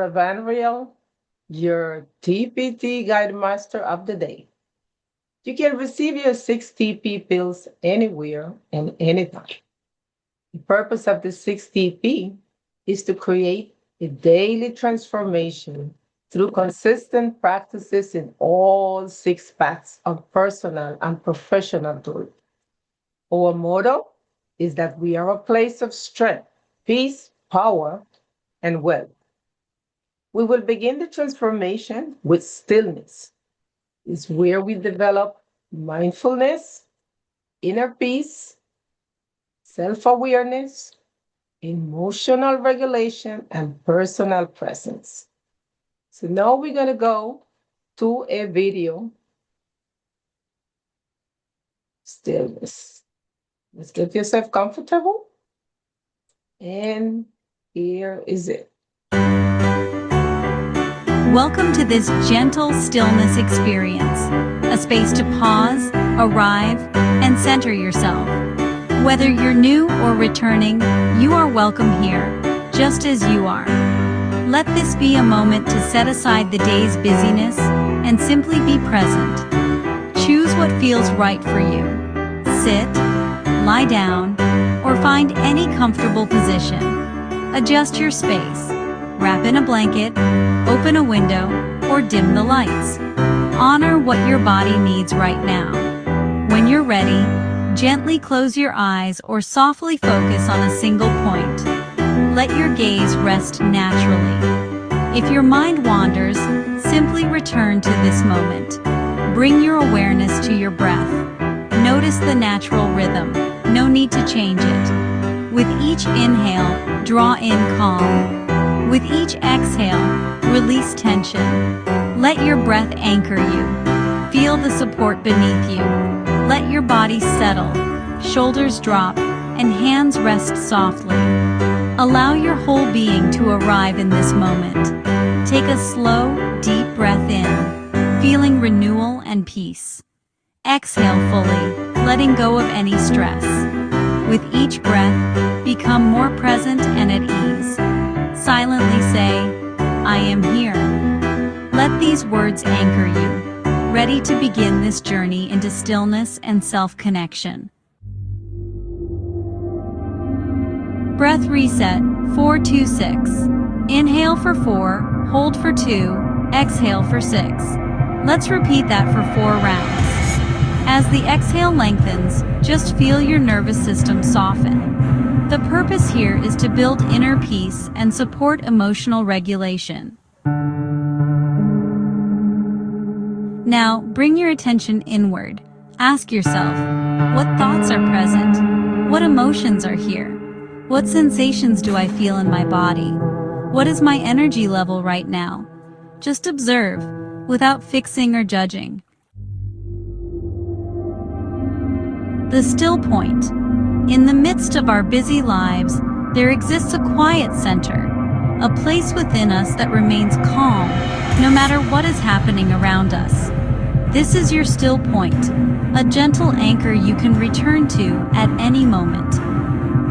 ROSAURA VANRIEL, your TPT Guide Master of the Day. You can receive your 6 TP pills anywhere and anytime. The purpose of the 6 TP is to create a daily transformation through consistent practices in all 6 paths of personal and professional growth. Our motto is that we are a place of strength, peace, power, and wealth. We will begin the transformation with stillness. It's where we develop mindfulness, inner peace, self-awareness, emotional regulation, and personal presence. So now we're going to go to a video. Stillness. Let's get yourself comfortable. And here is it. Welcome to this gentle stillness experience, a space to pause, arrive, and center yourself. Whether you're new or returning, you are welcome here, just as you are. Let this be a moment to set aside the day's busyness and simply be present. Choose what feels right for you. Sit, lie down, or find any comfortable position. Adjust your space. Wrap in a blanket, open a window, or dim the lights. Honor what your body needs right now. When you're ready, gently close your eyes or softly focus on a single point. Let your gaze rest naturally. If your mind wanders, simply return to this moment. Bring your awareness to your breath. Notice the natural rhythm. No need to change it. With each inhale, draw in calm. With each exhale, release tension. Let your breath anchor you. Feel the support beneath you. Let your body settle. Shoulders drop and hands rest softly. Allow your whole being to arrive in this moment. Take a slow, deep breath in, feeling renewal and peace. Exhale fully, letting go of any stress. With each breath, become more present and at ease. Silently say, I am here. Let these words anchor you, ready to begin this journey into stillness and self-connection. Breath reset, 4-2-6. Inhale for 4, hold for 2, exhale for 6. Let's repeat that for 4 rounds. As the exhale lengthens, just feel your nervous system soften. The purpose here is to build inner peace and support emotional regulation. Now, bring your attention inward. Ask yourself, what thoughts are present? What emotions are here? What sensations do I feel in my body? What is my energy level right now? Just observe, without fixing or judging. The still point. In the midst of our busy lives, there exists a quiet center, a place within us that remains calm, no matter what is happening around us. This is your still point, a gentle anchor you can return to at any moment.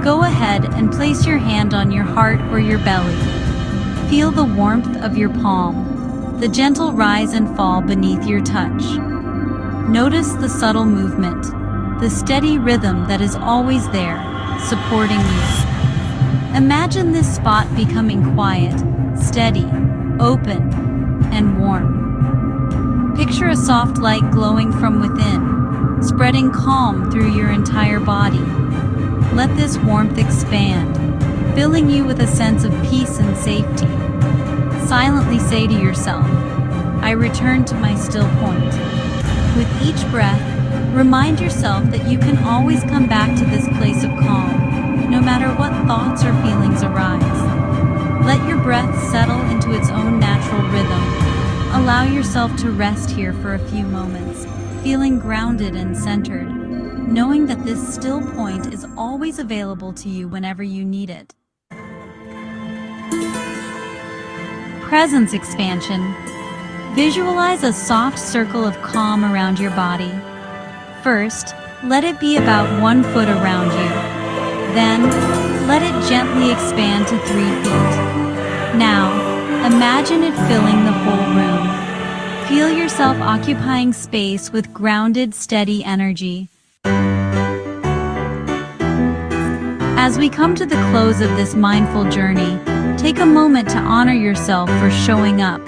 Go ahead and place your hand on your heart or your belly. Feel the warmth of your palm, the gentle rise and fall beneath your touch. Notice the subtle movement, the steady rhythm that is always there, supporting you. Imagine this spot becoming quiet, steady, open, and warm. Picture a soft light glowing from within, spreading calm through your entire body. Let this warmth expand, filling you with a sense of peace and safety. Silently say to yourself, I return to my still point. With each breath, remind yourself that you can always come back to this place of calm, no matter what thoughts or feelings arise. Let your breath settle into its own natural rhythm. Allow yourself to rest here for a few moments, feeling grounded and centered, knowing that this still point is always available to you whenever you need it. Presence expansion. Visualize a soft circle of calm around your body. First, let it be about 1 foot around you. Then, let it gently expand to 3 feet. Now, Imagine it filling the whole room. Feel yourself occupying space with grounded, steady energy. As we come to the close of this mindful journey, take a moment to honor yourself for showing up,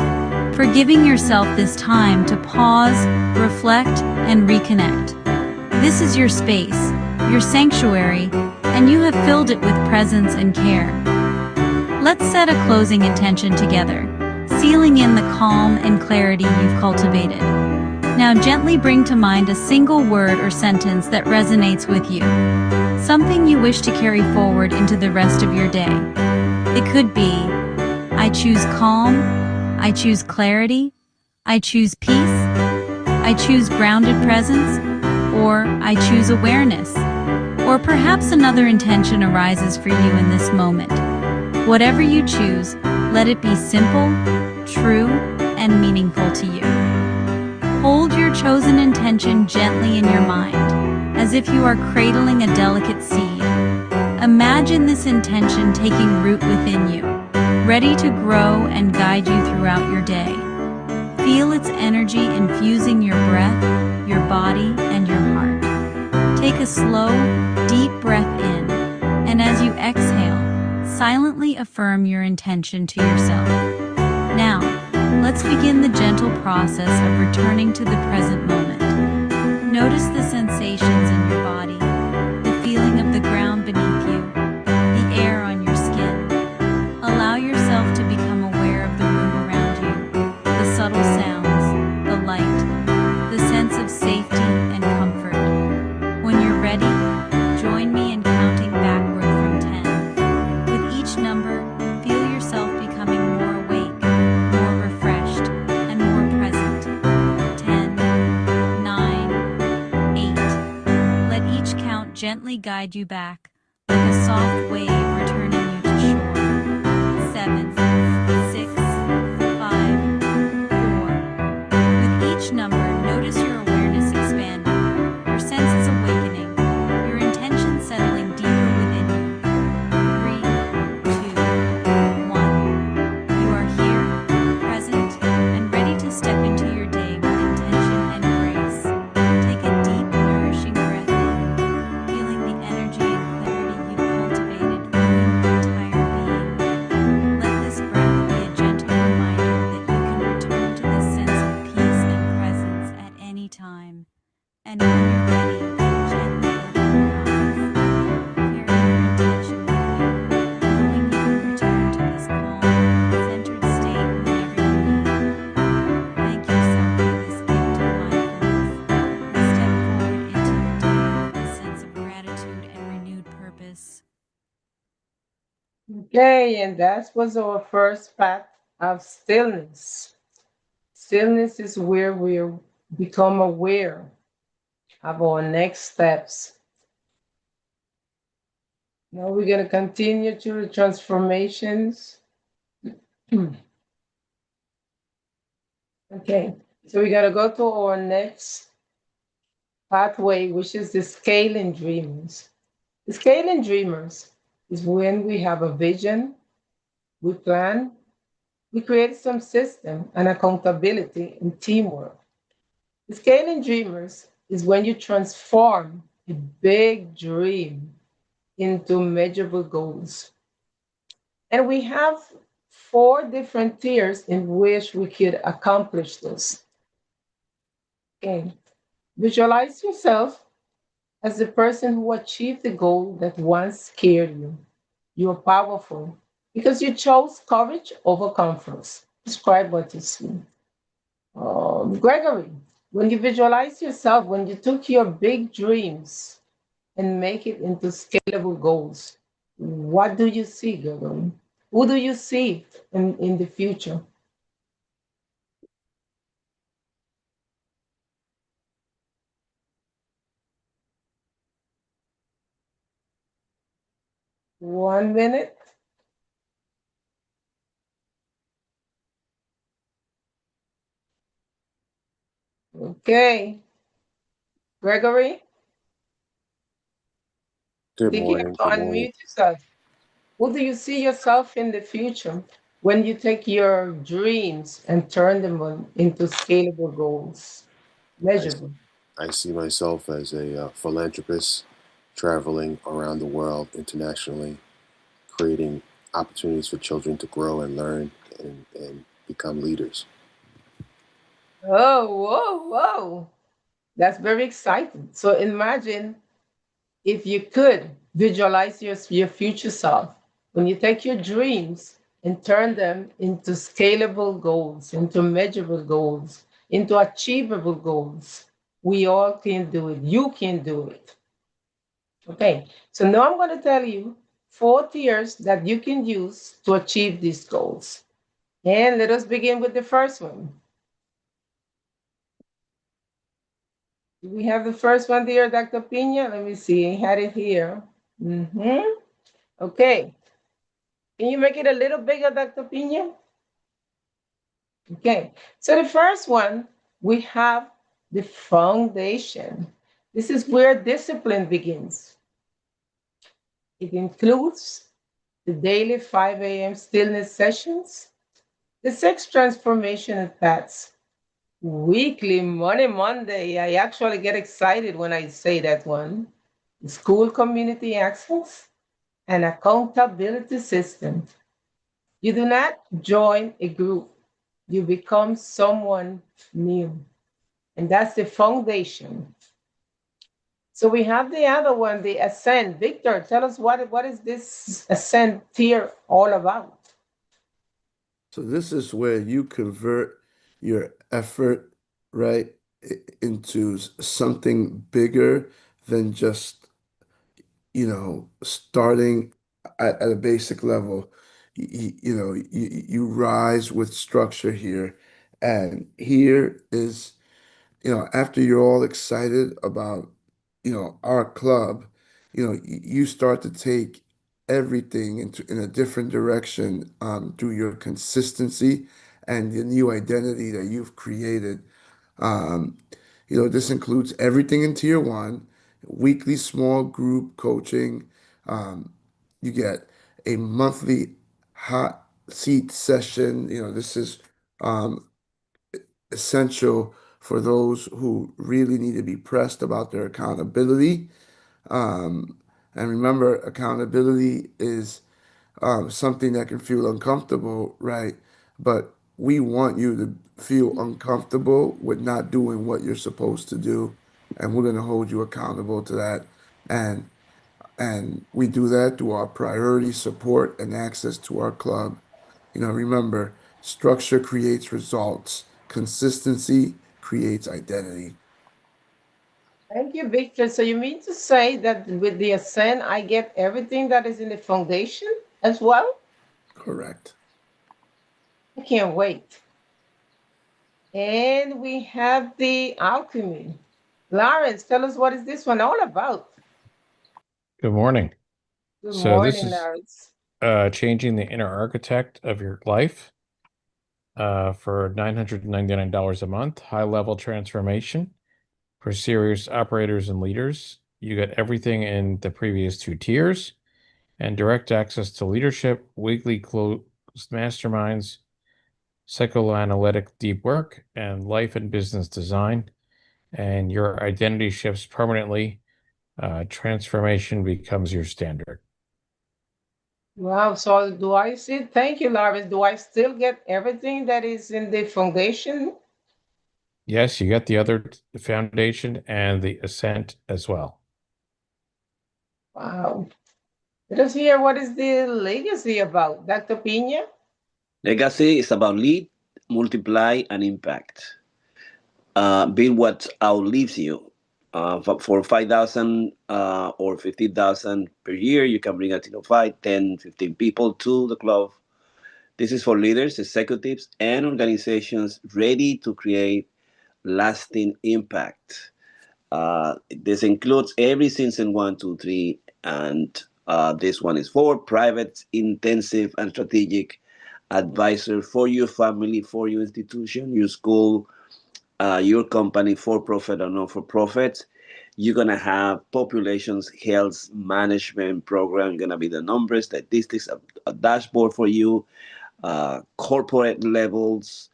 for giving yourself this time to pause, reflect, and reconnect. This is your space, your sanctuary, and you have filled it with presence and care. Let's set a closing intention together, sealing in the calm and clarity you've cultivated. Now gently bring to mind a single word or sentence that resonates with you, something you wish to carry forward into the rest of your day. It could be, I choose calm, I choose clarity, I choose peace, I choose grounded presence, or I choose awareness. Or perhaps another intention arises for you in this moment. Whatever you choose, let it be simple, true, and meaningful to you. Hold your chosen intention gently in your mind, as if you are cradling a delicate seed. Imagine this intention taking root within you, ready to grow and guide you throughout your day. Feel its energy infusing your breath, your body, and your heart. Take a slow, deep breath in, and as you exhale, silently affirm your intention to yourself. Now, let's begin the gentle process of returning to the present moment. Notice the sensations in your body, the feeling of the ground beneath you, the air on your skin. Allow yourself to become aware of the room around you, the subtle sounds, the light, the sense of safety and comfort. When you're ready, join me in counting backward from 10. With each number, feel yourself becoming more awake, more refreshed, and more present. 10, 9, 8. Let each count gently guide you back, like a soft wave returning you to shore. 7, 6, 5, 4. With each number, notice your awareness expanding, your senses awakening, your intention settling deeper within you. 3, 2, 1. You are here, present, and ready to step into your day with intention and grace. Take a deep, nourishing breath in, feeling the energy and clarity you've cultivated filling your entire being. Let this breath be a gentle reminder that you can return to this sense of peace and presence at any time. And when you're ready, gently open your eyes. Carry your intention with you, knowing you can return to this calm, centered state whenever you need. Thank yourself for this gift of mindfulness, and step forward into your day with a sense of gratitude and renewed purpose. Okay, and that was our first path of stillness. Stillness is where we become aware of our next steps. Now we're going to continue to the transformations. Okay, so we're going to go to our next pathway, which is the scaling dreamers. The scaling dreamers is when we have a vision, we plan, we create some system and accountability and teamwork. The scaling dreamers is when you transform a big dream into measurable goals. And we have four different tiers in which we could accomplish this. Okay. Visualize yourself as the person who achieved the goal that once scared you. You are powerful because you chose courage over comfort. Describe what you see. Gregory, when you visualize yourself, when you took your big dreams and make it into scalable goals, what do you see, Gregory? Who do you see in the future? 1 minute. Okay. Gregory, I Good think you morning. have Good to morning. unmute yourself. Who do you see yourself in the future? when you take your dreams and turn them into scalable goals, I, measurable. I see myself as a philanthropist traveling around the world internationally, creating opportunities for children to grow and learn and become leaders. Oh, whoa, whoa. That's very exciting. So imagine if you could visualize your future self, when you take your dreams and turn them into scalable goals, into measurable goals, into achievable goals, we all can do it. You can do it. Okay, so now I'm going to tell you 4 tiers that you can use to achieve these goals. And let us begin with the first one. Do we have the first one there, Dr. Pina? Let me see. I had it here. Okay. Can you make it a little bigger, Dr. Pina? Okay. So the first one, we have the foundation. This is where discipline begins. It includes the daily 5 a.m. stillness sessions, the sex transformation paths, weekly Money Monday. I actually get excited when I say that one. School community access, and accountability system. You do not join a group, you become someone new. And that's the foundation. So we have the other one, the ascend. Victor, tell us what is this ascend tier all about? So this is where you convert your effort, right, into something bigger than just, starting at a basic level. You rise with structure here. And here is, after you're all excited about, our club, you start to take everything in a different direction through your consistency and the new identity that you've created. Um, this includes everything in tier one, weekly small group coaching. Um, you get a monthly hot seat session. This is um, essential for those who really need to be pressed about their accountability. Um, and remember, accountability is something that can feel uncomfortable, right? But we want you to feel uncomfortable with not doing what you're supposed to do, and we're going to hold you accountable to that. And we do that through our priority support and access to our club. Remember, structure creates results. Consistency creates identity. Thank you, Victor. So you mean to say that with the ascend, I get everything that is in the foundation as well? Correct. I can't wait. And we have the alchemy. Lawrence, tell us what is this one all about? Good morning. Good So this morning, is Lawrence. changing the inner architect of your life for $999 a month. High level transformation for serious operators and leaders. You get everything in the previous two tiers and direct access to leadership, weekly closed masterminds, psychoanalytic deep work, and life and business design. And your identity shifts permanently. Transformation becomes your standard. Wow. So do I see? Thank you, Lawrence. Do I still get everything that is in the foundation? Yes, you got the other foundation and the ascent as well. Wow. Let us hear what is the legacy about, Dr. Pina? Legacy is about lead, multiply, and impact. Build what outlives you. For 5,000 or 50,000 per year, you can bring a team of 5, 10, 15 people to the club. This is for leaders, executives, and organizations ready to create lasting impact. This includes every season one, two, three, and this one is for private, intensive, and strategic advisor for your family, for your institution, your school, your company, for profit or not for profit. You're gonna have populations health management program. Gonna be the numbers, statistics, a dashboard for you, corporate levels,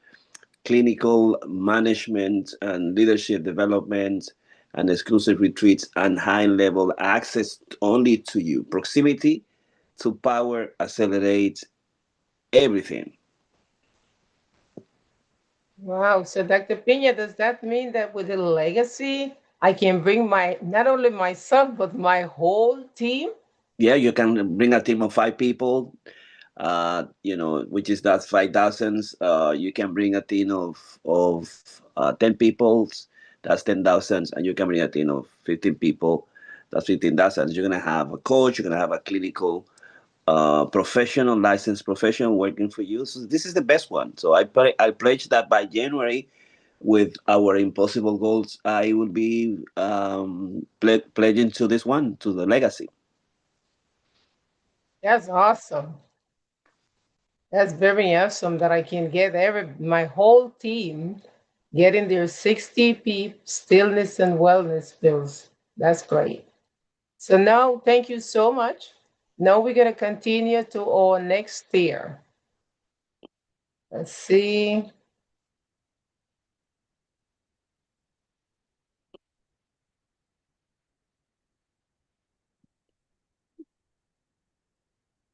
clinical management and leadership development, and exclusive retreats and high level access only to you. Proximity to power accelerates everything. Wow. So, Dr. Pina, does that mean that with the legacy, I can bring my not only myself but my whole team? Yeah, you can bring a team of 5 people, which is that's 5,000. You can bring a team of 10 people, that's 10,000, and you can bring a team of 15 people, that's 15,000. You're gonna have a coach, you're gonna have a clinical professional, licensed professional working for you. So this is the best one. So I pledge that by January, with our impossible goals, I will be pledging to this one, to the legacy. That's awesome. That's very awesome that I can get my whole team getting their 60p stillness and wellness pills. That's great. So now, thank you so much. Now we're going to continue to our next tier. Let's see.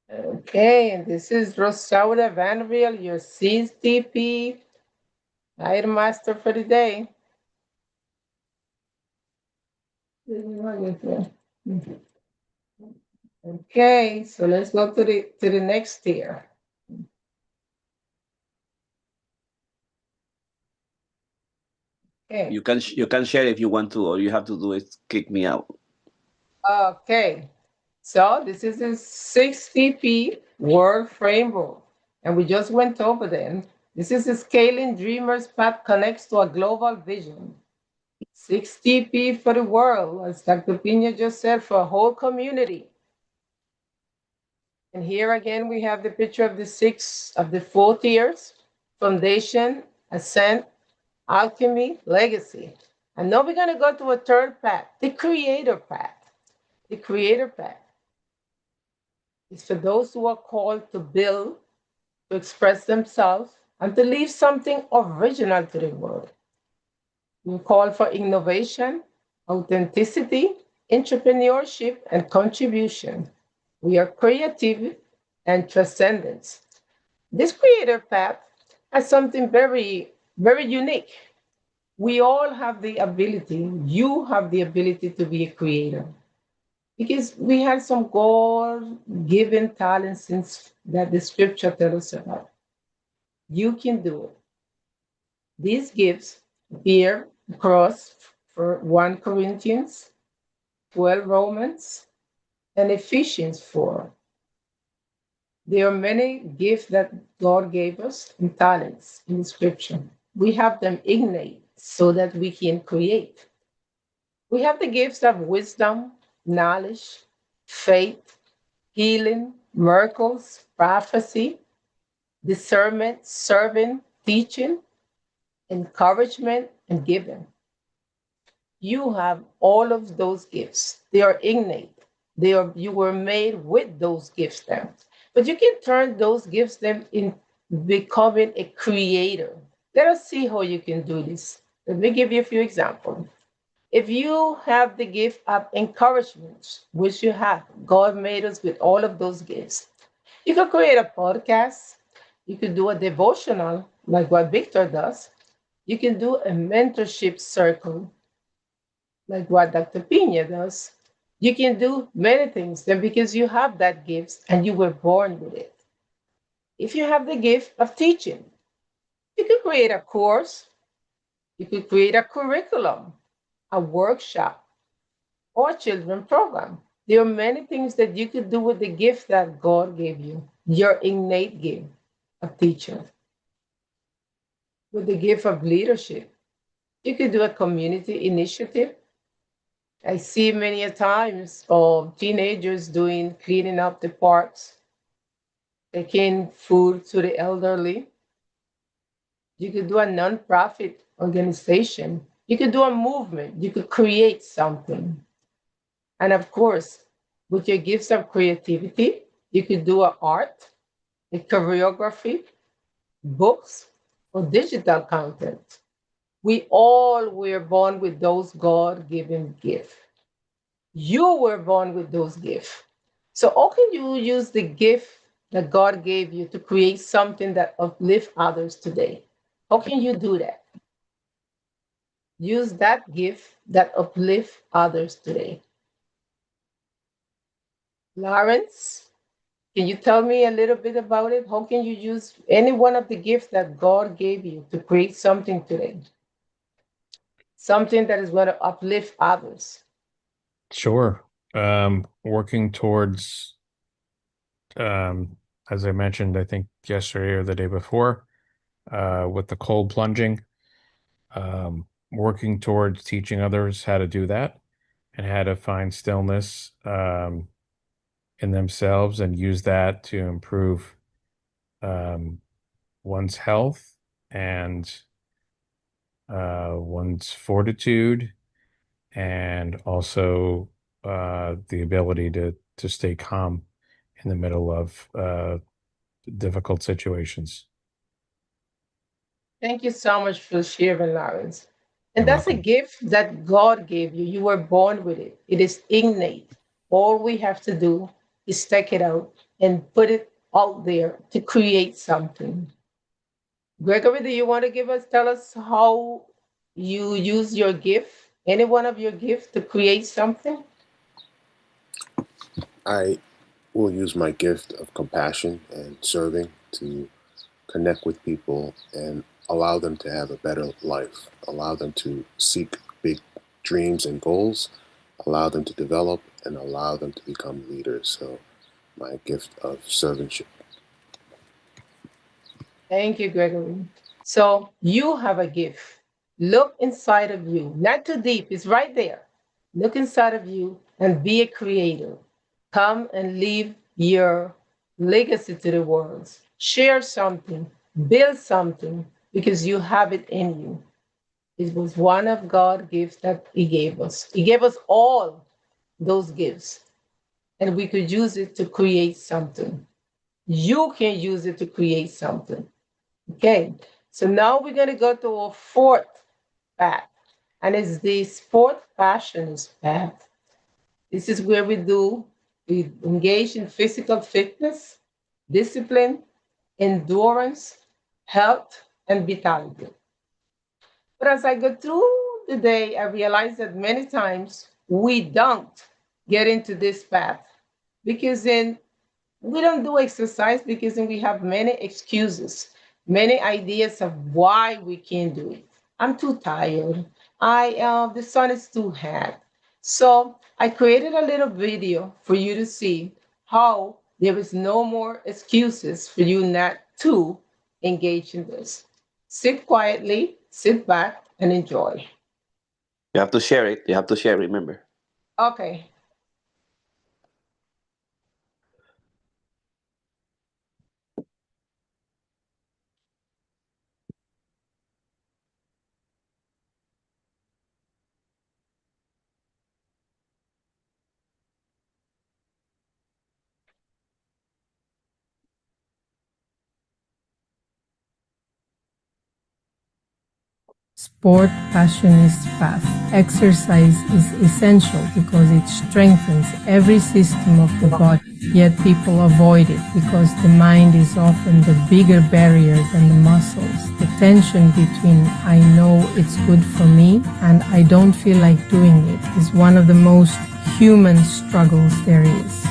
Okay, and this is ROSAURA VANRIEL, your CTP Guide Master for the day. Okay, so let's go to the next tier. Okay. You can share if you want to. All you have to do is kick me out. Okay. So this is the 60p World Framework. And we just went over them. This is the Scaling Dreamers Path connects to a global vision. 60p for the world, as Dr. Pina just said, for a whole community. And here again, we have the picture of the 4 tiers: foundation, ascent, alchemy, legacy. And now we're going to go to a third path, the creator path. The creator path is for those who are called to build, to express themselves, and to leave something original to the world. We call for innovation, authenticity, entrepreneurship, and contribution. We are creative and transcendence. This creator path has something very, very unique. We all have the ability, you have the ability to be a creator because we have some God given talents since that the scripture tells us about. You can do it. These gifts here across for 1 Corinthians, 12 Romans, and Ephesians 4. There are many gifts that God gave us and talents in the scripture. We have them innate so that we can create. We have the gifts of wisdom, knowledge, faith, healing, miracles, prophecy, discernment, serving, teaching, encouragement, and giving. You have all of those gifts. They are innate. You were made with those gifts then. But you can turn those gifts then in becoming a creator. Let us see how you can do this. Let me give you a few examples. If you have the gift of encouragement, which you have, God made us with all of those gifts. You could create a podcast. You could do a devotional like what Victor does. You can do a mentorship circle like what Dr. Pina does. You can do many things then because you have that gift and you were born with it. If you have the gift of teaching, you could create a course, you could create a curriculum, a workshop, or a children program. There are many things that you could do with the gift that God gave you, your innate gift of teaching. With the gift of leadership, you could do a community initiative. I see many a times of teenagers doing cleaning up the parks, taking food to the elderly. You could do a nonprofit organization. You could do a movement. You could create something. And of course, with your gifts of creativity, you could do a art, a choreography, books, or digital content. We all were born with those God given gifts. You were born with those gifts. So, how can you use the gift that God gave you to create something that uplifts others today? How can you do that? Use that gift that uplifts others today. Lawrence, can you tell me a little bit about it? How can you use any one of the gifts that God gave you to create something today? Something that is going to uplift others. Sure. Working towards, as I mentioned, I think yesterday or the day before, with the cold plunging, working towards teaching others how to do that and how to find stillness in themselves and use that to improve um, one's health and one's fortitude, and also the ability to stay calm in the middle of difficult situations. Thank you so much for sharing, Lawrence. And You're that's a welcome. gift that God gave you. You were born with it, it is innate. All we have to do is take it out and put it out there to create something. Gregory, do you want to tell us how you use your gift, any one of your gifts, to create something? I will use my gift of compassion and serving to connect with people and allow them to have a better life, allow them to seek big dreams and goals, allow them to develop, and allow them to become leaders. So, my gift of servantship. Thank you, Gregory. So you have a gift. Look inside of you, not too deep, it's right there. Look inside of you and be a creator. Come and leave your legacy to the world. Share something, build something, because you have it in you. It was one of God's gifts that He gave us. He gave us all those gifts, and we could use it to create something. You can use it to create something. Okay, so now we're going to go to our fourth path, and it's the sport passions path. This is where we engage in physical fitness, discipline, endurance, health, and vitality. But as I go through the day, I realize that many times we don't get into this path because then we don't do exercise because then we have many excuses, many ideas of why we can't do it. I'm too tired. The sun is too hot. So I created a little video for you to see how there is no more excuses for you not to engage in this. Sit quietly, sit back, and enjoy. You have to share it. You have to share. Remember. Okay. Sport passion is fast. Exercise is essential because it strengthens every system of the body. Yet people avoid it because the mind is often the bigger barrier than the muscles. The tension between I know it's good for me and I don't feel like doing it is one of the most human struggles there is.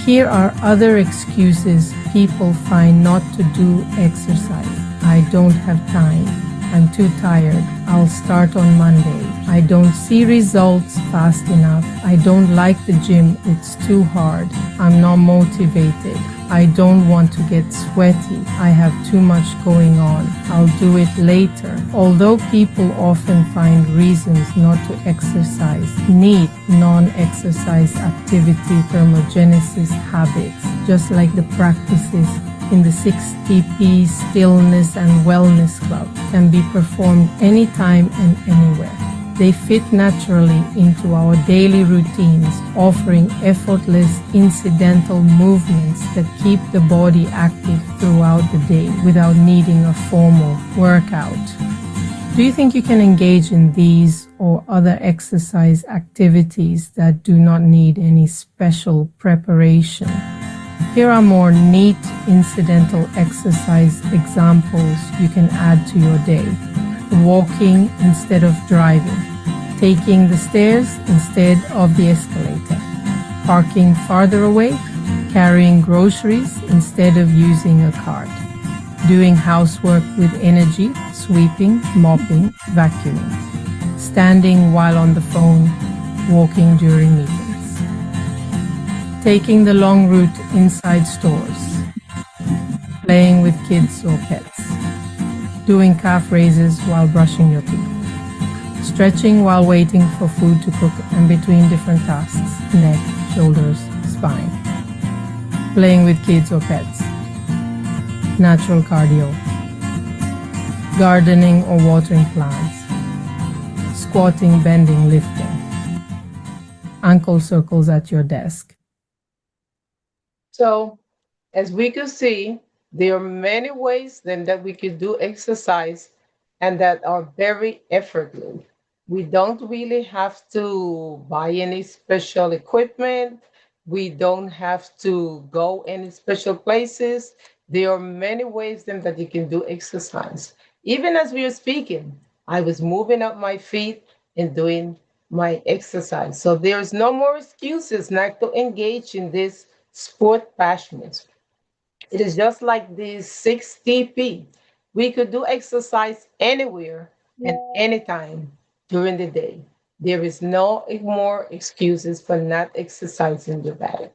Here are other excuses people find not to do exercise. I don't have time. I'm too tired. I'll start on Monday. I don't see results fast enough. I don't like the gym. It's too hard. I'm not motivated. I don't want to get sweaty. I have too much going on. I'll do it later. Although people often find reasons not to exercise, need non-exercise activity thermogenesis habits, just like the practices in the 6TP Stillness and Wellness Club, can be performed anytime and anywhere. They fit naturally into our daily routines, offering effortless incidental movements that keep the body active throughout the day without needing a formal workout. Do you think you can engage in these or other exercise activities that do not need any special preparation? Here are more neat incidental exercise examples you can add to your day. Walking instead of driving, taking the stairs instead of the escalator, parking farther away, carrying groceries instead of using a cart, doing housework with energy, sweeping, mopping, vacuuming, standing while on the phone, walking during meetings, taking the long route inside stores, playing with kids or pets, doing calf raises while brushing your teeth, stretching while waiting for food to cook and between different tasks, neck, shoulders, spine, playing with kids or pets, natural cardio, gardening or watering plants, squatting, bending, lifting, ankle circles at your desk. So, as we could see, there are many ways then that we could do exercise and that are very effortless. We don't really have to buy any special equipment. We don't have to go any special places. There are many ways then that you can do exercise. Even as we were speaking, I was moving up my feet and doing my exercise. So there's no more excuses not to engage in this sport passions. It is just like the 6TP. We could do exercise anywhere and anytime during the day. There is no more excuses for not exercising your body.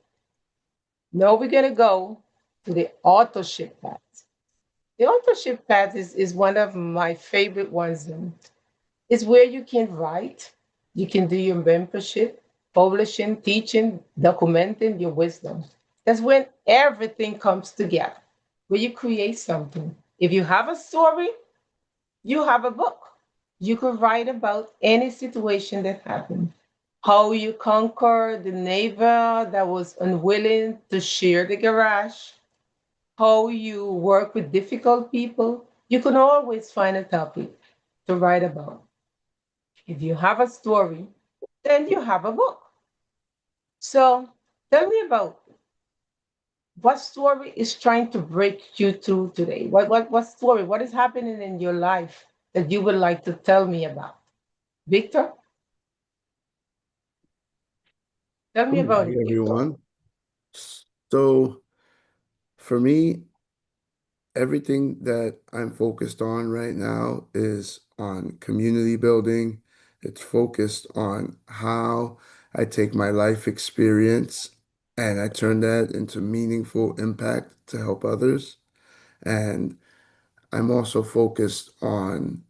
Now we're going to go to the auto ship path. The auto ship path is one of my favorite ones. It's where you can write, you can do your membership, publishing, teaching, documenting your wisdom. That's when everything comes together, where you create something. If you have a story, you have a book. You could write about any situation that happened. How you conquer the neighbor that was unwilling to share the garage, how you work with difficult people. You can always find a topic to write about. If you have a story, then you have a book. So tell me about what story is trying to break you through today? What story? What is happening in your life that you would like to tell me about? Victor, tell me about Hi, it, Victor. everyone. So, for me, everything that I'm focused on right now is on community building. It's focused on how I take my life experience and I turn that into meaningful impact to help others. And I'm also focused on,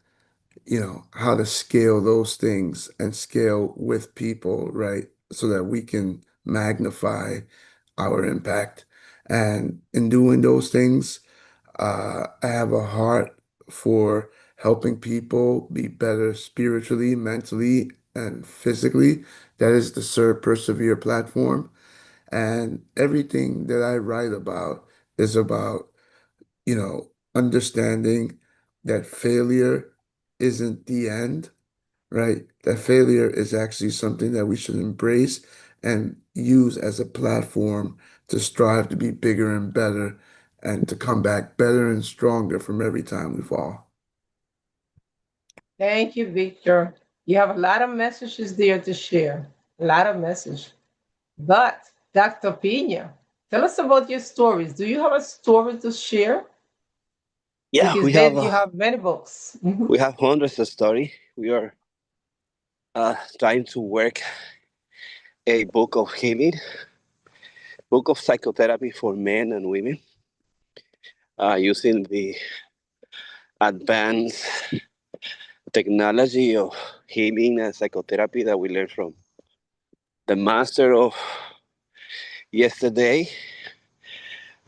how to scale those things and scale with people, right? So that we can magnify our impact. And in doing those things, I have a heart for helping people be better spiritually, mentally, and physically. That is the Sir Persevere platform. And everything that I write about is about, understanding that failure isn't the end, right? That failure is actually something that we should embrace and use as a platform to strive to be bigger and better and to come back better and stronger from every time we fall. Thank you, Victor. You have a lot of messages there to share, a lot of messages. But Dr. Pina, tell us about your stories. Do you have a story to share? Yeah, Because then you have many books. we have hundreds of story. We are trying to work a book of healing, book of psychotherapy for men and women, using the advanced technology of healing and psychotherapy that we learned from the master of yesterday,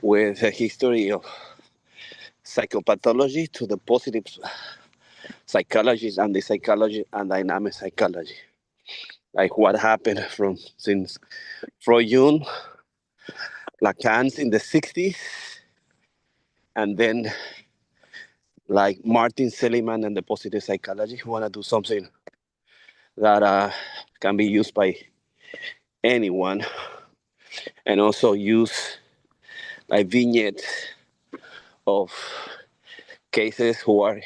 with a history of psychopathology to the positive psychology and the psychology and dynamic psychology, like what happened from since Freud, Lacan in the 60s, and then like Martin Seligman and the positive psychology who want to do something that can be used by anyone, and also use like vignettes of cases who are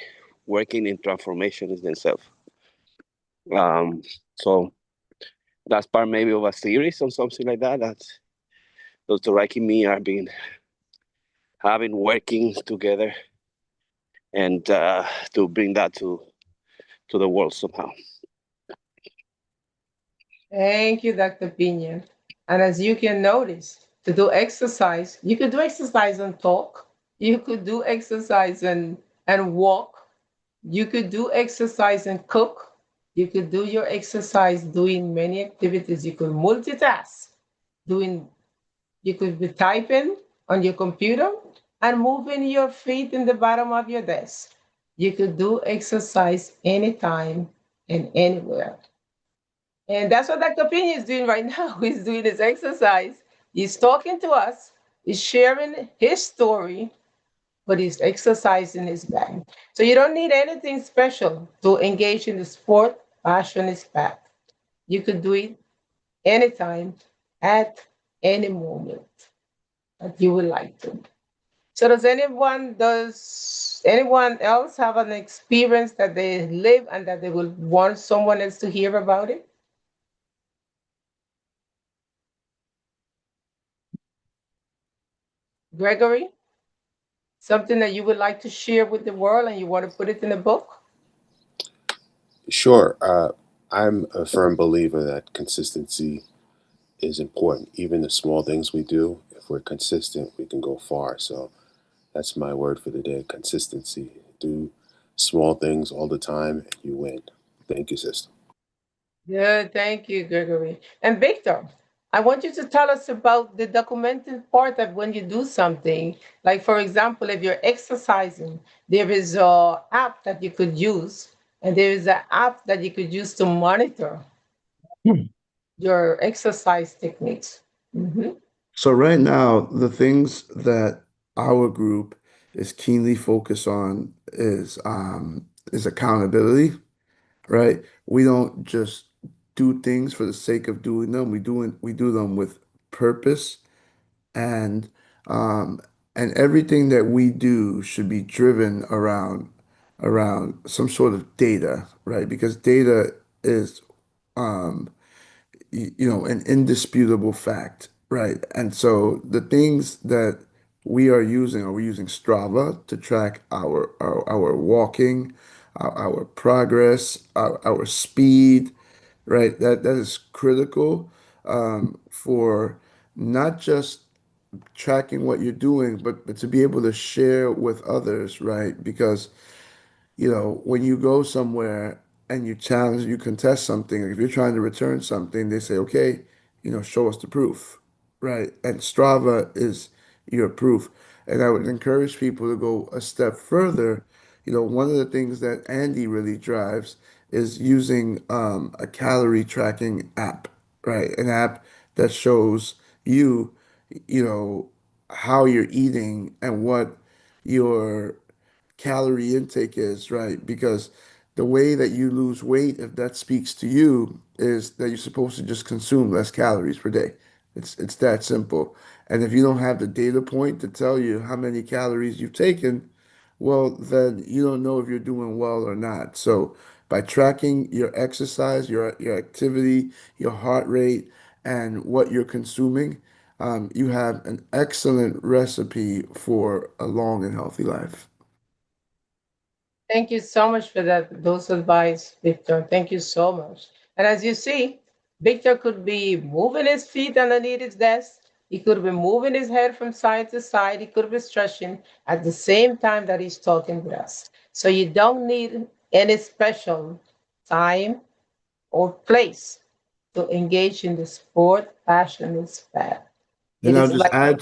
working in transformations themselves. Um, so that's part maybe of a series or something like that. That's Dr. Reiki and me are being having working together and to bring that to the world somehow. Thank you, Dr. Pina. And as you can notice, to do exercise, you could do exercise and talk. You could do exercise and walk. You could do exercise and cook. You could do your exercise doing many activities. You could multitask, doing you could be typing on your computer and moving your feet in the bottom of your desk. You could do exercise anytime and anywhere. And that's what Dr. Pina is doing right now. He's doing his exercise. He's talking to us. He's sharing his story, but he's exercising his back. So you don't need anything special to engage in the sport. Passion is back. You could do it anytime, at any moment that you would like to. So does anyone else have an experience that they live and that they will want someone else to hear about it? Gregory, something that you would like to share with the world and you want to put it in a book? Sure. I'm a firm believer that consistency is important. Even the small things we do, if we're consistent, we can go far. So that's my word for the day: consistency. Do small things all the time, and you win. Thank you, sister. Good, thank you, Gregory. And Victor, I want you to tell us about the documented part of when you do something. Like, for example, if you're exercising, there is a app that you could use, and there is an app that you could use to monitor your exercise techniques. Mhm. So right now, the things that our group is keenly focused on is accountability, right? We don't just do things for the sake of doing them. We do them with purpose, and um and everything that we do should be driven around some sort of data, right? Because data is um an indisputable fact, right? And so the things that we're using Strava to track our walking, our progress, our speed, right? That is critical for not just tracking what you're doing, but to be able to share with others, right? Because when you go somewhere and you contest something, like if you're trying to return something, they say, okay, show us the proof, right? And Strava is your proof. And I would encourage people to go a step further. One of the things that Andy really drives is using a calorie tracking app, right? An app that shows you, you know, how you're eating and what your calorie intake is, right? Because the way that you lose weight, if that speaks to you, is that you're supposed to just consume less calories per day. It's that simple. And if you don't have the data point to tell you how many calories you've taken, well, then you don't know if you're doing well or not. So by tracking your exercise, your activity, your heart rate, and what you're consuming, you have an excellent recipe for a long and healthy life. Thank you so much for those advice, Victor. Thank you so much. And as you see, Victor could be moving his feet underneath his desk. He could be moving his head from side to side. He could be stretching at the same time that he's talking with us. So you don't need any special time or place to engage in the sport. Passion is bad. And It is like, I'll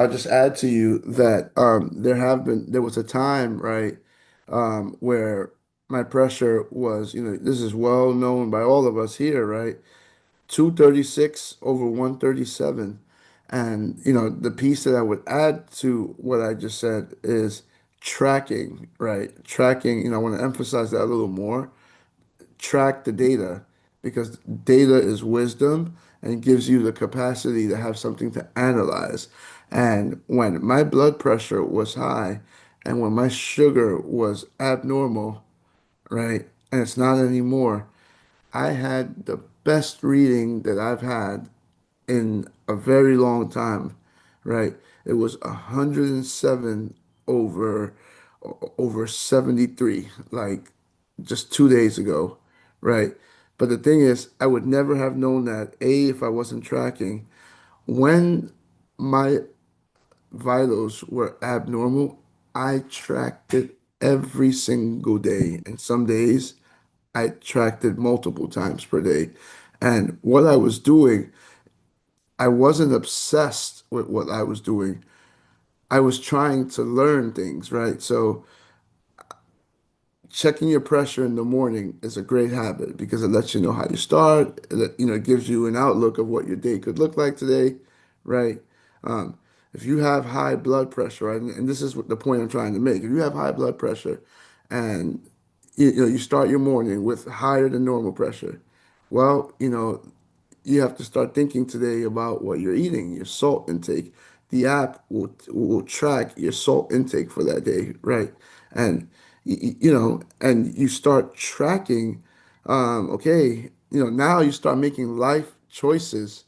just add to you that there was a time, right? where my pressure was, this is well known by all of us here, right? 236 over 137. And, the piece that I would add to what I just said is tracking, right? Tracking, I want to emphasize that a little more. Track the data because data is wisdom and gives you the capacity to have something to analyze. And when my blood pressure was high and when my sugar was abnormal, right, and it's not anymore, I had the best reading that I've had in a very long time, right? It was 107 over over 73, like just 2 days ago, right? But the thing is, I would never have known that, A, if I wasn't tracking. When my vitals were abnormal, I tracked it every single day. And some days I tracked it multiple times per day. And what I was doing, I wasn't obsessed with what I was doing. I was trying to learn things, right? So checking your pressure in the morning is a great habit because it lets you know how you start. It gives you an outlook of what your day could look like today, right? Um, if you have high blood pressure, right, and this is what the point I'm trying to make. If you have high blood pressure and you start your morning with higher than normal pressure, well, you have to start thinking today about what you're eating, your salt intake. The app will track your salt intake for that day, right? And and you start tracking. Okay, now you start making life choices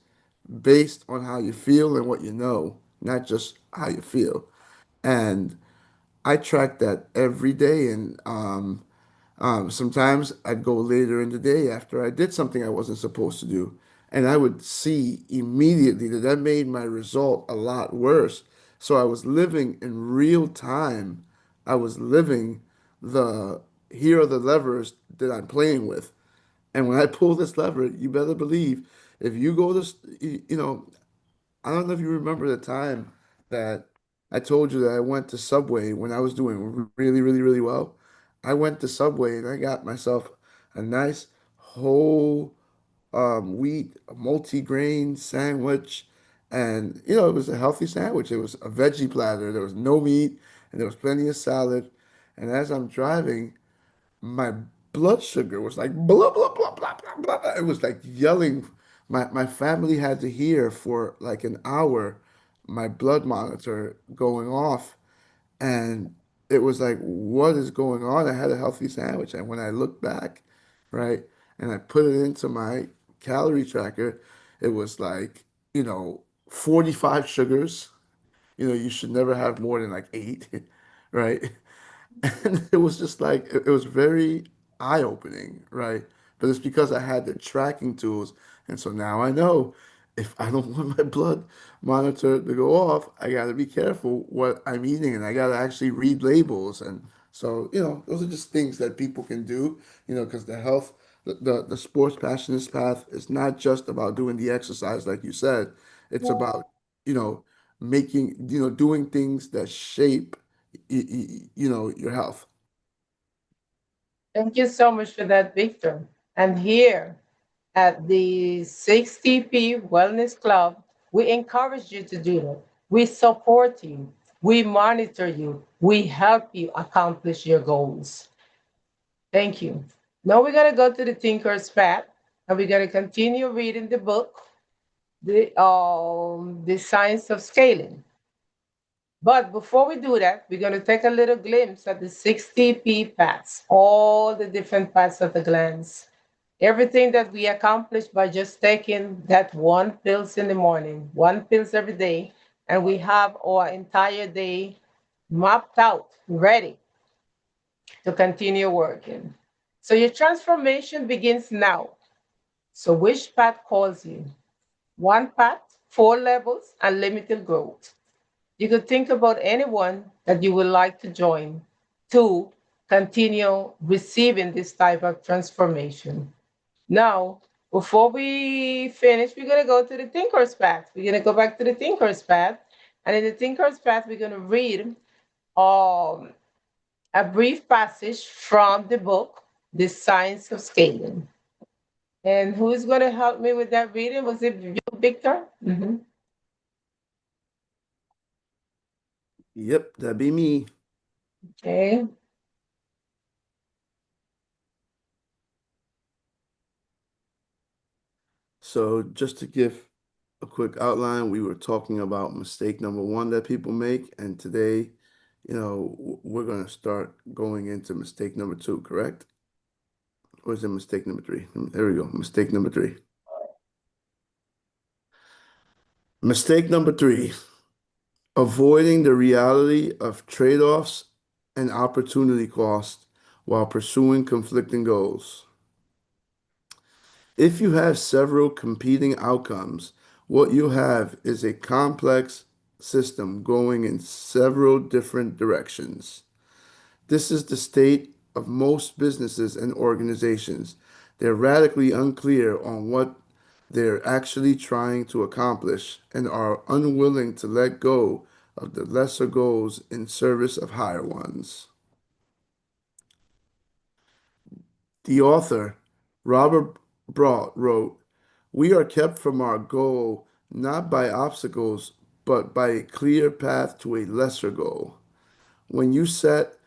based on how you feel and what you know, not just how you feel. And I track that every day, and sometimes I'd go later in the day after I did something I wasn't supposed to do. And I would see immediately that that made my result a lot worse. So I was living in real time. I was living the here are the levers that I'm playing with. And when I pull this lever, you better believe if you go to, I don't know if you remember the time that I told you that I went to Subway when I was doing really, really, really well. I went to Subway and I got myself a nice whole wheat multi-grain sandwich. And, it was a healthy sandwich. It was a veggie platter. There was no meat and there was plenty of salad. And as I'm driving, my blood sugar was like blah blah blah blah blah blah. Blah. It was like yelling. My family had to hear for like an hour my blood monitor going off, and it was like, what is going on? I had a healthy sandwich, and when I looked back, right, and I put it into my calorie tracker, it was like 45 sugars. You should never have more than like eight, right? And it was just like it was very eye-opening, right? But it's because I had the tracking tools, and so now I know if I don't want my blood monitor to go off, I got to be careful what I'm eating, and I got to actually read labels. And so, those are just things that people can do, because the health, the sports passionist path is not just about doing the exercise, like you said. It's about, you know, doing things that shape your health. Thank you so much for that, Victor. And here at the 60P Wellness Club, we encourage you to do that. We support you. We monitor you. We help you accomplish your goals. Thank you. Now we're going to go to the Thinker's Path and we're going to continue reading the book, the Science of Scaling. But before we do that, we're going to take a little glimpse at the 60P paths, all the different parts of the glands. Everything that we accomplish by just taking that one pills in the morning, one pills every day, and we have our entire day mapped out, ready to continue working. So your transformation begins now. So which path calls you? One path, four levels, unlimited growth. You could think about anyone that you would like to join to continue receiving this type of transformation. Now, before we finish, we're going to go to the Thinker's Path. We're going to go back to the Thinker's Path. And in the Thinker's Path, we're going to read um, a brief passage from the book, The Science of Scaling. And who is going to help me with that reading? Was it you, Victor? Yep, that'd be me. Okay. So, just to give a quick outline, we were talking about mistake number one that people make, and today, we're going to start going into mistake number two, correct? Or is it mistake number three? There we go. Mistake number three. Mistake number three, avoiding the reality of trade-offs and opportunity cost while pursuing conflicting goals. If you have several competing outcomes, what you have is a complex system going in several different directions. This is the state of most businesses and organizations. They're radically unclear on what they're actually trying to accomplish and are unwilling to let go of the lesser goals in service of higher ones. The author, Robert Brault, wrote, "We are kept from our goal not by obstacles, but by a clear path to a lesser goal. When you set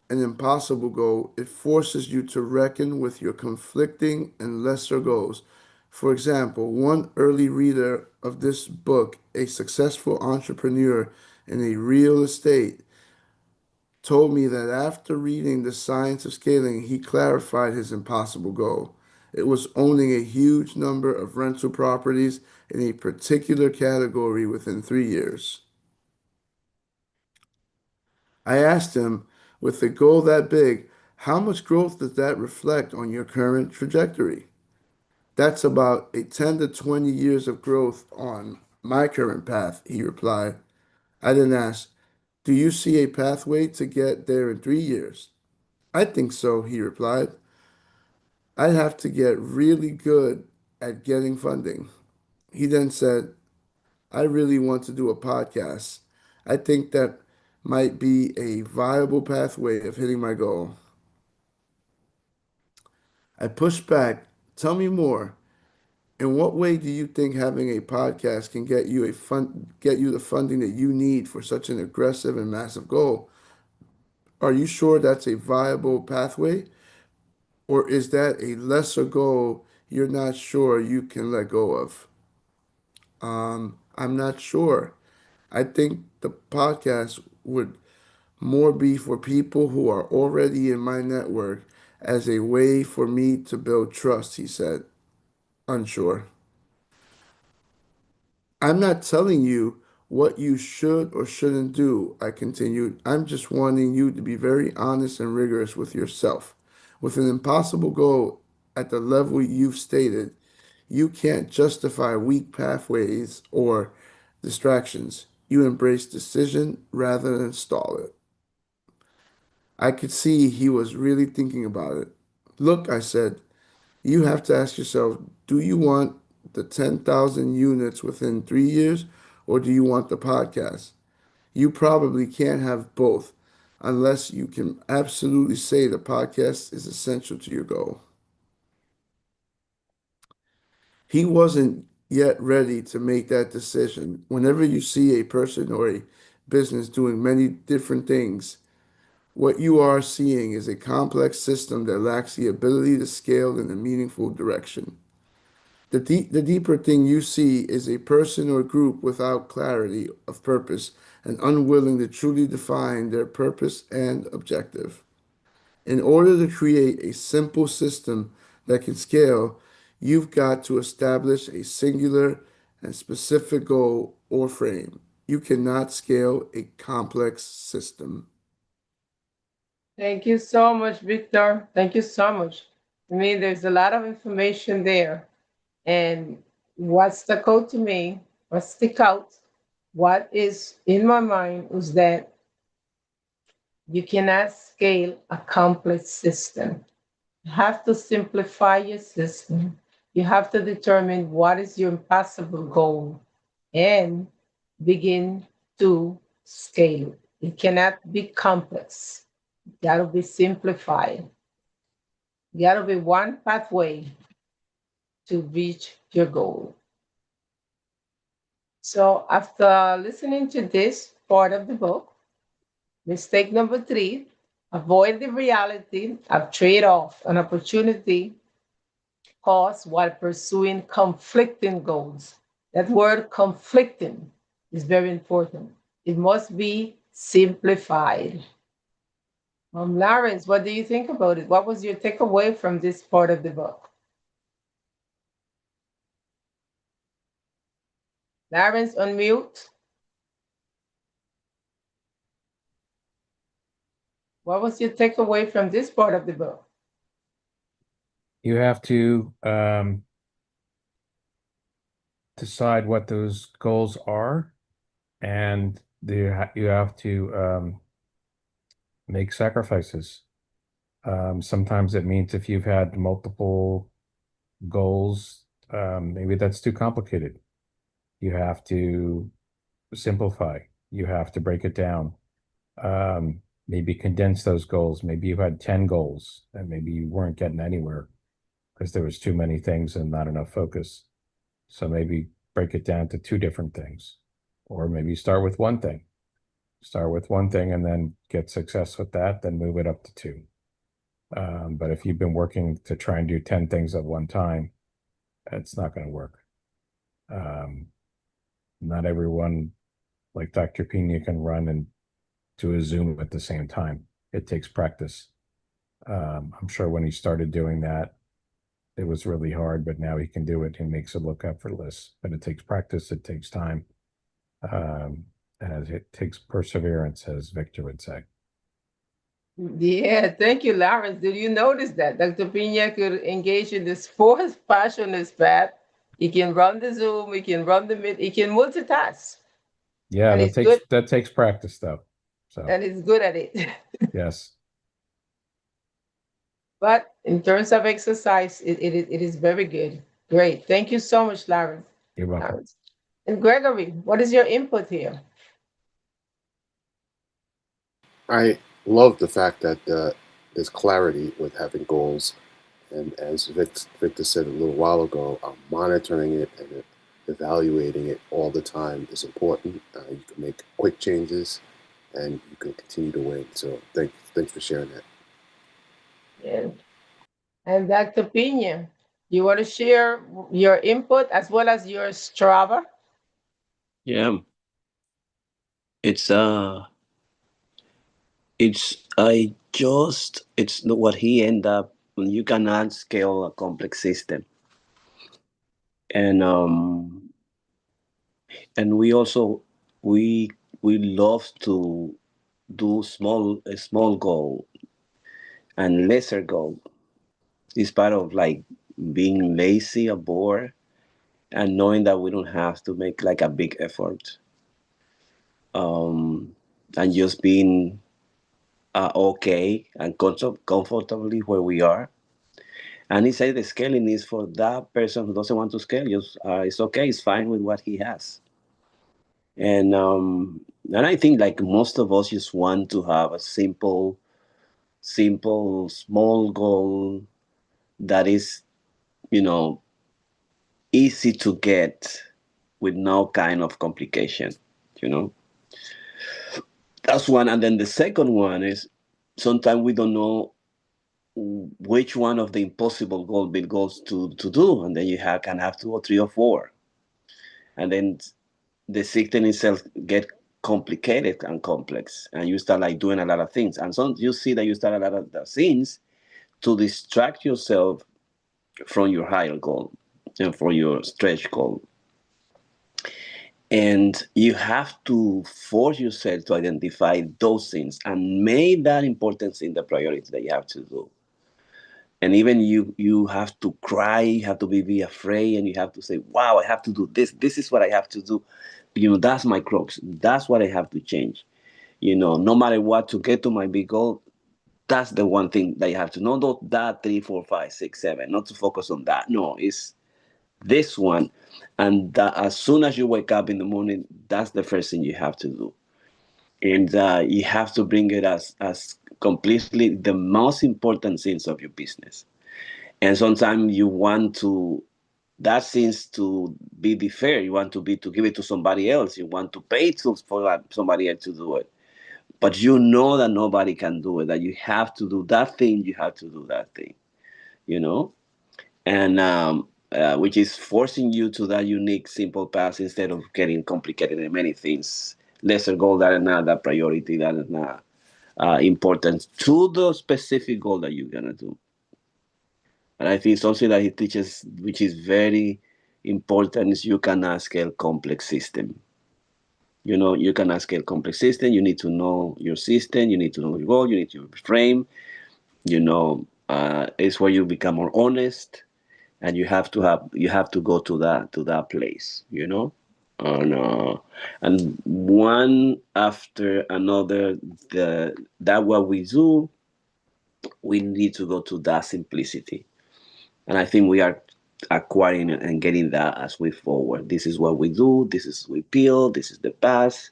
an impossible goal, it forces you to reckon with your conflicting and lesser goals. For example, one early reader of this book, a successful entrepreneur in a real estate, told me that after reading The Science of Scaling, he clarified his impossible goal. It was owning a huge number of rental properties in a particular category within 3 years. I asked him, with a goal that big, how much growth does that reflect on your current trajectory? That's about a 10 to 20 years of growth on my current path, he replied. I then asked, do you see a pathway to get there in 3 years? I think so, he replied. I'd have to get really good at getting funding. He then said, I really want to do a podcast. I think that might be a viable pathway of hitting my goal. I pushed back. Tell me more. In what way do you think having a podcast can get you the funding that you need for such an aggressive and massive goal? Are you sure that's a viable pathway? Or is that a lesser goal you're not sure you can let go of? I'm not sure. I think the podcast would more be for people who are already in my network as a way for me to build trust, he said, unsure. I'm not telling you what you should or shouldn't do, I continued. I'm just wanting you to be very honest and rigorous with yourself. With an impossible goal at the level you've stated, you can't justify weak pathways or distractions. You embrace decision rather than stall it. I could see he was really thinking about it. Look, I said, you have to ask yourself, do you want the 10,000 units within 3 years or do you want the podcast? You probably can't have both unless you can absolutely say the podcast is essential to your goal. He wasn't yet ready to make that decision. Whenever you see a person or a business doing many different things, what you are seeing is a complex system that lacks the ability to scale in a meaningful direction. The deeper thing you see is a person or group without clarity of purpose and unwilling to truly define their purpose and objective. In order to create a simple system that can scale, you've got to establish a singular and specific goal or frame. You cannot scale a complex system. Thank you so much, Victor. Thank you so much. I mean, there's a lot of information there. And what stuck out to me, what stick out, what is in my mind was that you cannot scale a complex system. You have to simplify your system. You have to determine what is your impossible goal and begin to scale it. It cannot be complex. Gotta be simplified. Gotta be one pathway to reach your goal. So after listening to this part of the book, mistake number 3, avoid the reality of trade-off an opportunity cost while pursuing conflicting goals. That word conflicting is very important. It must be simplified. Lawrence, what do you think about it? What was your takeaway from this part of the book? Lawrence, unmute. What was your takeaway from this part of the book? You have to decide what those goals are, and you have to make sacrifices. Sometimes it means if you've had multiple goals, maybe that's too complicated. You have to simplify. You have to break it down. Maybe condense those goals. Maybe you had 10 goals and maybe you weren't getting anywhere because there was too many things and not enough focus. So maybe break it down to 2 different things, or maybe start with one thing. Start with one thing and then get success with that, then move it up to 2. But if you've been working to try and do 10 things at one time, it's not going to work. Not everyone, like Dr. Pina, can run and do a Zoom at the same time. It takes practice. I'm sure when he started doing that, it was really hard, but now he can do it. He makes it look effortless, but it takes practice. It takes time. As it takes perseverance, as Victor would say. Yeah, thank you, Lawrence. Did you notice that Dr. Pina could engage in this fourth passionate path? He can run the Zoom, he can run the Meet, he can multitask, Yeah, and he's good, that takes practice though. So and he's good at it. yes. But in terms of exercise, it is very good. Great. Thank you so much, Lawrence. You're welcome. Lawrence. And Gregory, what is your input here? I love the fact that there's clarity with having goals, and as Victor said a little while ago, monitoring it and evaluating it all the time is important. You can make quick changes, and you can continue to win. So thanks for sharing that. Yeah. And Dr. Pina, you want to share your input as well as your Strava? Yeah, it's I just it's not what he end up. You cannot scale a complex system, and we also we we love to do a small goal and lesser goal. It's part of like being lazy or bored and knowing that we don't have to make like a big effort, and just being okay and comfortably where we are. And he said the scaling is for that person who doesn't want to scale. Just it's okay. It's fine with what he has. And I think like most of us just want to have a simple, small goal that is, you know, easy to get with no kind of complication. You know, that's one. And then the second one is sometimes we don't know which one of the impossible big goals to do, and then you can have 2 or 3 or 4, and then the system itself get complicated and complex, and you start like doing a lot of things, and so you see that you start a lot of the things to distract yourself from your higher goal and from your stretch goal. And you have to force yourself to identify those things and make that importance in the priority that you have to do. And even you have to cry, you have to be afraid, and you have to say, wow, I have to do this is what I have to do. That's my crux, that's what I have to change. No matter what, to get to my big goal, that's the one thing that you have to know. Not that 3, 4, 5, 6, 7, not to focus on that. No, it's this one. And that as soon as you wake up in the morning, that's the first thing you have to do. and you have to bring it as completely the most important things of your business. And sometimes you want to that seems to be the fair. You want to give it to somebody else. You want to pay for somebody else to do it, but you know that nobody can do it. That you have to do that thing. You have to do that thing. You know, and which is forcing you to that unique, simple path instead of getting complicated in many things. Lesser goal that is not that priority. That is not important to the specific goal that you're gonna do. And I think something that he teaches, which is very important, is you cannot scale complex system. You know, you cannot scale complex system. You need to know your system. You need to know your goal. You need to frame. It's where you become more honest, and you have to go to that place. And and one after another, that what we do, we need to go to that simplicity. And I think we are acquiring and getting that as we forward. This is what we do. This is we peel. This is the path.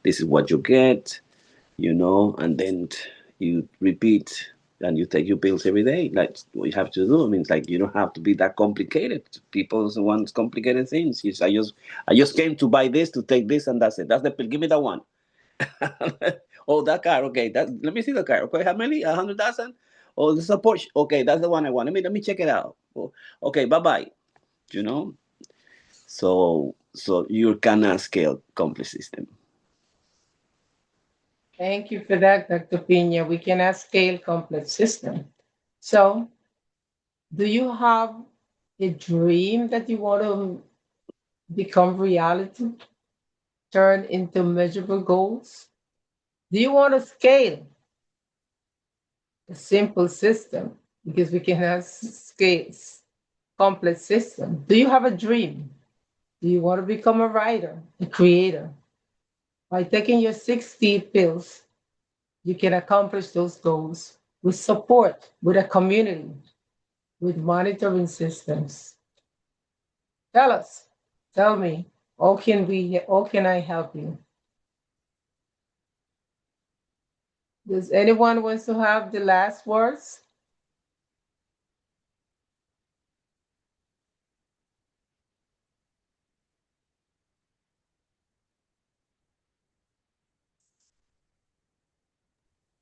This is what you get. And then you repeat and you take your pills every day. Like what you have to do. I mean, it's like you don't have to be that complicated. People want complicated things. I just came to buy this, to take this, and that's it. That's the pill. Give me that one. Oh, that car. Okay, let me see the car. Okay, how many? 100,000. Oh, this is a Porsche. Okay, that's the one I want. Let me check it out. Oh, okay, bye bye. You know, so you cannot scale complex system. Thank you for that, Dr. Pina. We cannot scale complex system. So, do you have a dream that you want to become reality, turn into measurable goals? Do you want to scale a simple system? Because we cannot scale complex system. Do you have a dream? Do you want to become a writer, a creator? By taking your 60 pills, you can accomplish those goals with support, with a community, with monitoring systems. Tell us, tell me, how can I help you? Does anyone wants to have the last words?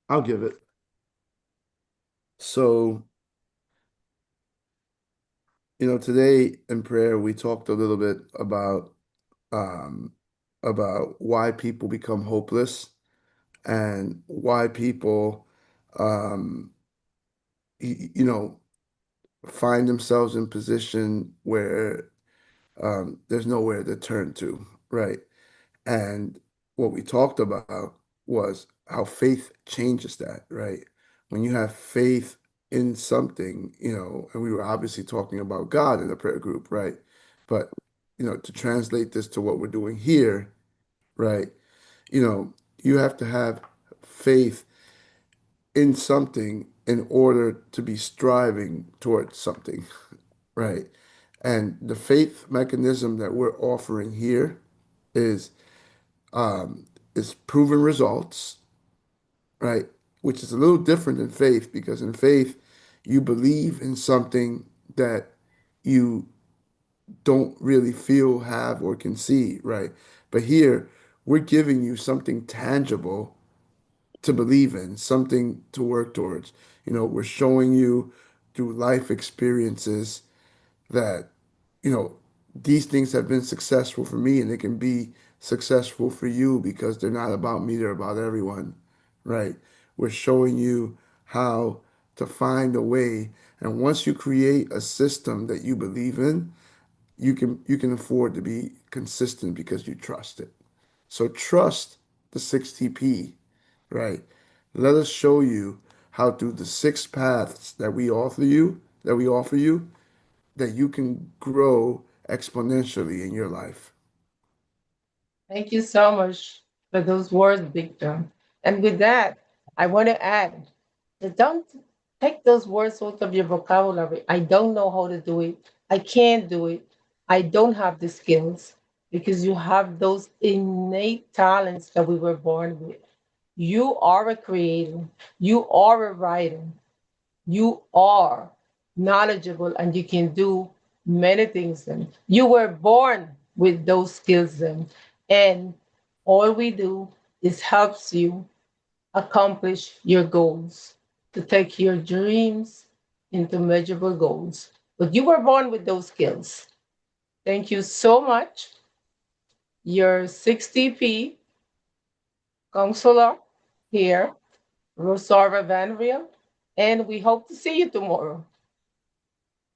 I'll give it. So, today in prayer we talked a little bit um, about why people become hopeless and why people, um, you know, find themselves in position where there's nowhere to turn to, right? And what we talked about was how faith changes that, right? When you have faith in something, and we were obviously talking about God in the prayer group, right? But, to translate this to what we're doing here, right? You have to have faith in something in order to be striving towards something, right? And the faith mechanism that we're offering here is um, is proven results, right? Which is a little different than faith because in faith, you believe in something that you don't really feel, have, or can see, right? But here, we're giving you something tangible to believe in, something to work towards. We're showing you through life experiences that you know, these things have been successful for me and they can be successful for you because they're not about me, they're about everyone, right? We're showing you how to find a way. And once you create a system that you believe in, you can afford to be consistent because you trust it. So trust the 6TP, right? Let us show you how through the six paths that we offer you, that you can grow exponentially in your life. Thank you so much for those words, Victor. And with that, I want to add that don't take those words out of your vocabulary. I don't know how to do it. I can't do it. I don't have the skills because you have those innate talents that we were born with. You are a creator. You are a writer. You are knowledgeable and you can do many things. Then you were born with those skills. Then, and all we do is helps you accomplish your goals, to take your dreams into measurable goals. But you were born with those skills. Thank you so much. Your 60p counselor here, ROSAURA VANRIEL, and we hope to see you tomorrow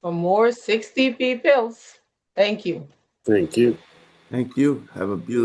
for more 60p pills. Thank you. Thank you. Thank you. Have a beautiful